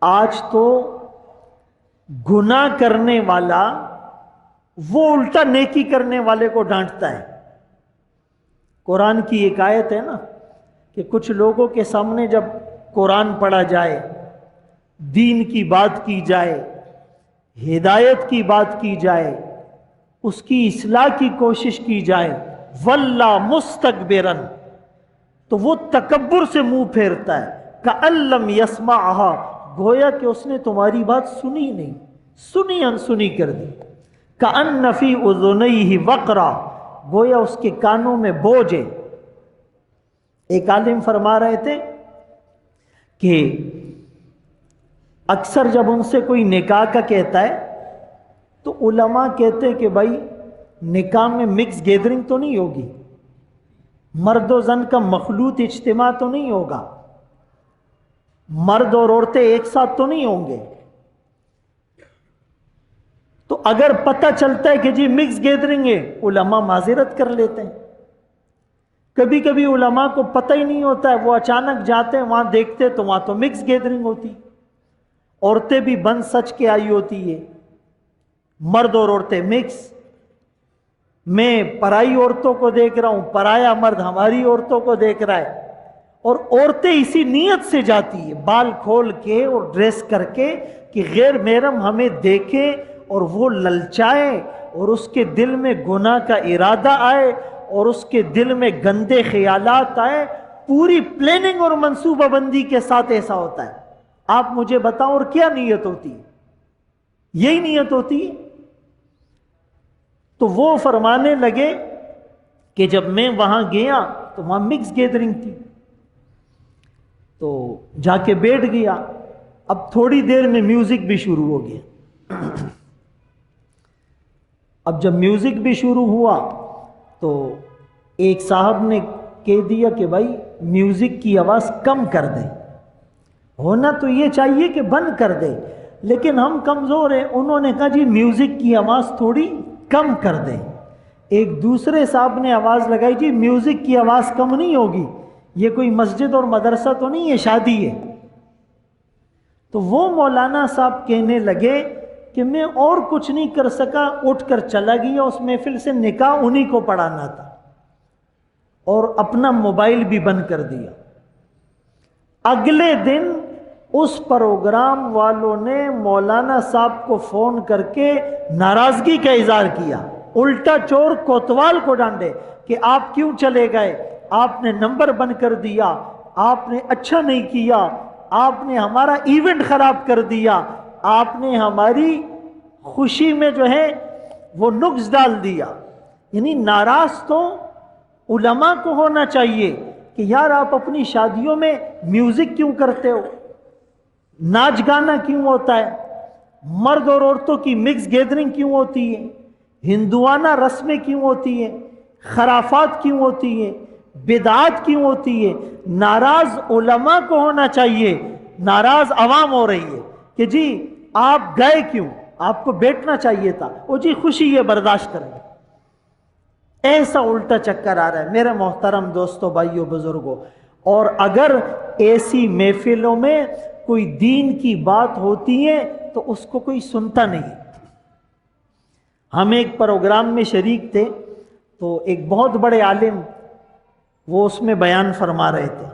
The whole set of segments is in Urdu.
آج تو گناہ کرنے والا وہ الٹا نیکی کرنے والے کو ڈانٹتا ہے۔ قرآن کی ایک آیت ہے نا کہ کچھ لوگوں کے سامنے جب قرآن پڑھا جائے، دین کی بات کی جائے، ہدایت کی بات کی جائے، اس کی اصلاح کی کوشش کی جائے، واللہ مستکبرن، تو وہ تکبر سے منہ پھیرتا ہے، کأن لم یسمعها، گویا کہ اس نے تمہاری بات سنی نہیں، سنی انسنی کر دی۔ کأن فی اذنیہ وقرا، گویا اس کے کانوں میں بوجھ ہے۔ ایک عالم فرما رہے تھے کہ اکثر جب ان سے کوئی نکاح کا کہتا ہے تو علماء کہتے کہ بھائی نکاح میں مکس گیدرنگ تو نہیں ہوگی، مرد و زن کا مخلوط اجتماع تو نہیں ہوگا، مرد اور عورتیں ایک ساتھ تو نہیں ہوں گے۔ تو اگر پتہ چلتا ہے کہ جی مکس گیدرنگ ہے، علماء معذرت کر لیتے ہیں۔ کبھی کبھی علماء کو پتہ ہی نہیں ہوتا ہے، وہ اچانک جاتے ہیں وہاں دیکھتے تو وہاں تو مکس گیدرنگ ہوتی، عورتیں بھی بن سچ کے آئی ہوتی ہے، مرد اور عورتیں مکس۔ میں پرائی عورتوں کو دیکھ رہا ہوں، پرایا مرد ہماری عورتوں کو دیکھ رہا ہے، اور عورتیں اسی نیت سے جاتی ہیں، بال کھول کے اور ڈریس کر کے کہ غیر محرم ہمیں دیکھے اور وہ للچائے اور اس کے دل میں گناہ کا ارادہ آئے اور اس کے دل میں گندے خیالات آئے۔ پوری پلاننگ اور منصوبہ بندی کے ساتھ ایسا ہوتا ہے۔ آپ مجھے بتاؤ اور کیا نیت ہوتی ہے؟ یہی نیت ہوتی ہے۔ تو وہ فرمانے لگے کہ جب میں وہاں گیا تو وہاں مکس گیدرنگ تھی، تو جا کے بیٹھ گیا۔ اب تھوڑی دیر میں میوزک بھی شروع ہو گیا۔ اب جب میوزک بھی شروع ہوا تو ایک صاحب نے کہہ دیا کہ بھائی میوزک کی آواز کم کر دیں، ہونا تو یہ چاہیے کہ بند کر دے، لیکن ہم کمزور ہیں۔ انہوں نے کہا جی میوزک کی آواز تھوڑی کم کر دیں۔ ایک دوسرے صاحب نے آواز لگائی جی میوزک کی آواز کم نہیں ہوگی، یہ کوئی مسجد اور مدرسہ تو نہیں ہے، شادی ہے۔ تو وہ مولانا صاحب کہنے لگے کہ میں اور کچھ نہیں کر سکا، اٹھ کر چلا گیا اس محفل سے، نکاح انہی کو پڑھانا تھا، اور اپنا موبائل بھی بند کر دیا۔ اگلے دن اس پروگرام والوں نے مولانا صاحب کو فون کر کے ناراضگی کا اظہار کیا، الٹا چور کوتوال کو ڈانٹے کہ آپ کیوں چلے گئے، آپ نے نمبر بند کر دیا، آپ نے اچھا نہیں کیا، آپ نے ہمارا ایونٹ خراب کر دیا، آپ نے ہماری خوشی میں جو ہے وہ نقص ڈال دیا۔ یعنی ناراض تو علماء کو ہونا چاہیے کہ یار آپ اپنی شادیوں میں میوزک کیوں کرتے ہو، ناچ گانا کیوں ہوتا ہے، مرد اور عورتوں کی مکس گیدرنگ کیوں ہوتی ہے، ہندوانہ رسمیں کیوں ہوتی ہیں، خرافات کیوں ہوتی ہیں، بدعات کیوں ہوتی ہے۔ ناراض علماء کو ہونا چاہیے، ناراض عوام ہو رہی ہے کہ جی آپ گئے کیوں، آپ کو بیٹھنا چاہیے تھا، وہ جی خوشی ہے برداشت کریں۔ ایسا الٹا چکر آ رہا ہے میرے محترم دوستوں، بھائیوں، بزرگوں۔ اور اگر ایسی محفلوں میں کوئی دین کی بات ہوتی ہے تو اس کو کوئی سنتا نہیں۔ ہم ایک پروگرام میں شریک تھے تو ایک بہت بڑے عالم وہ اس میں بیان فرما رہے تھے،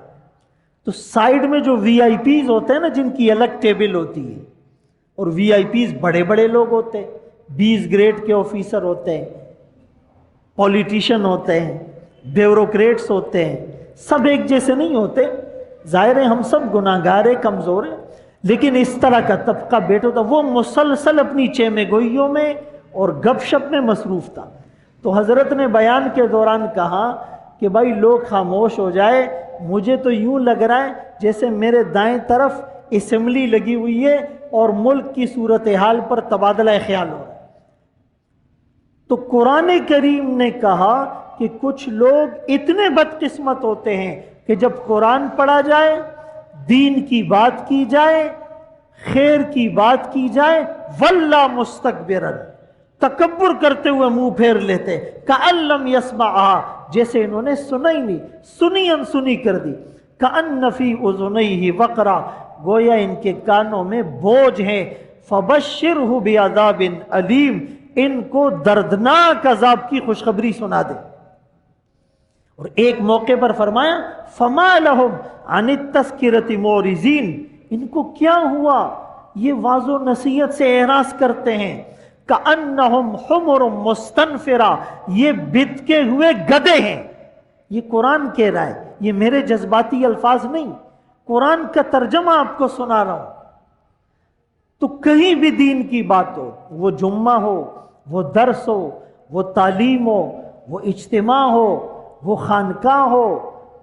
تو سائیڈ میں جو وی آئی پیز ہوتے ہیں نا، جن کی الگ ٹیبل ہوتی ہے، اور وی آئی پیز بڑے بڑے لوگ ہوتے ہیں، 20 گریڈ کے آفیسر ہوتے ہیں، پولیٹیشین ہوتے ہیں، بیوروکریٹس ہوتے ہیں، سب ایک جیسے نہیں ہوتے۔ ظاہر ہے ہم سب گناہگار ہیں، کمزور ہیں، لیکن اس طرح کا طبقہ بیٹھا تھا، وہ مسلسل اپنی چیمے گوئیوں میں اور گپ شپ میں مصروف تھا۔ تو حضرت نے بیان کے دوران کہا کہ بھائی لوگ خاموش ہو جائے، مجھے تو یوں لگ رہا ہے جیسے میرے دائیں طرف اسمبلی لگی ہوئی ہے اور ملک کی صورتحال پر تبادلہ خیال ہو رہا ہے۔ تو قرآن کریم نے کہا کہ کچھ لوگ اتنے بدقسمت ہوتے ہیں کہ جب قرآن پڑھا جائے، دین کی بات کی جائے، خیر کی بات کی جائے، واللہ مستکبرن، تکبر کرتے ہوئے منہ پھیر لیتے، کأن لم یسمعها، جیسے انہوں نے سنا ہی نہیں، سنی انسنی کر دی، کأن فی اذنیہ وقرا، گویا ان کے کانوں میں بوجھ ہے. فبشرہ بعذاب علیم، ان کو دردناک عذاب کی خوشخبری سنا دے. اور ایک موقع پر فرمایا فما لہم عن التذکرۃ معرضین، ان کو کیا ہوا یہ واعظ و نصیحت سے اعراض کرتے ہیں. کأنہم حمر مستنفرہ، یہ بتکے ہوئے گدھے ہیں. یہ قرآن کہہ رہا ہے، یہ میرے جذباتی الفاظ نہیں، قرآن کا ترجمہ آپ کو سنا رہا ہوں. تو کہیں بھی دین کی بات ہو، وہ جمعہ ہو، وہ درس ہو، وہ تعلیم ہو، وہ اجتماع ہو، وہ خانقاہ ہو،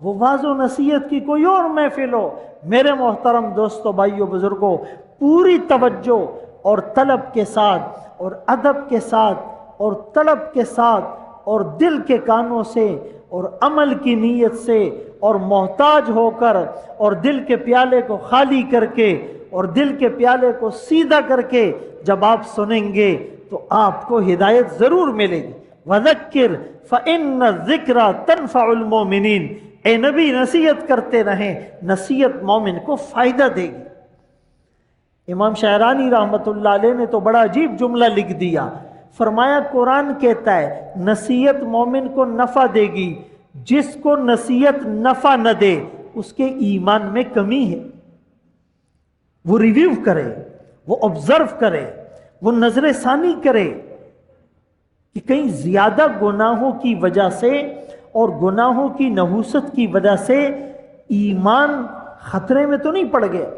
وہ واعظ و نصیحت کی کوئی اور محفل ہو، میرے محترم دوستو، بھائیو، بزرگوں، پوری توجہ اور طلب کے ساتھ اور ادب کے ساتھ اور طلب کے ساتھ اور دل کے کانوں سے اور عمل کی نیت سے اور محتاج ہو کر اور دل کے پیالے کو خالی کر کے اور دل کے پیالے کو سیدھا کر کے جب آپ سنیں گے تو آپ کو ہدایت ضرور ملے گی. وَذَكِّرْ فَإِنَّ الذِّكْرَ تَنْفَعُ الْمُؤْمِنِينَ، اے نبی نصیحت کرتے رہیں، نصیحت مومن کو فائدہ دے گی. امام شاعرانی رحمت اللہ علیہ نے تو بڑا عجیب جملہ لکھ دیا، فرمایا قرآن کہتا ہے نصیحت مومن کو نفع دے گی، جس کو نصیحت نفع نہ دے اس کے ایمان میں کمی ہے. وہ ریویو کرے، وہ آبزرو کرے، وہ نظر ثانی کرے کہ کہیں زیادہ گناہوں کی وجہ سے اور گناہوں کی نحوست کی وجہ سے ایمان خطرے میں تو نہیں پڑ گیا.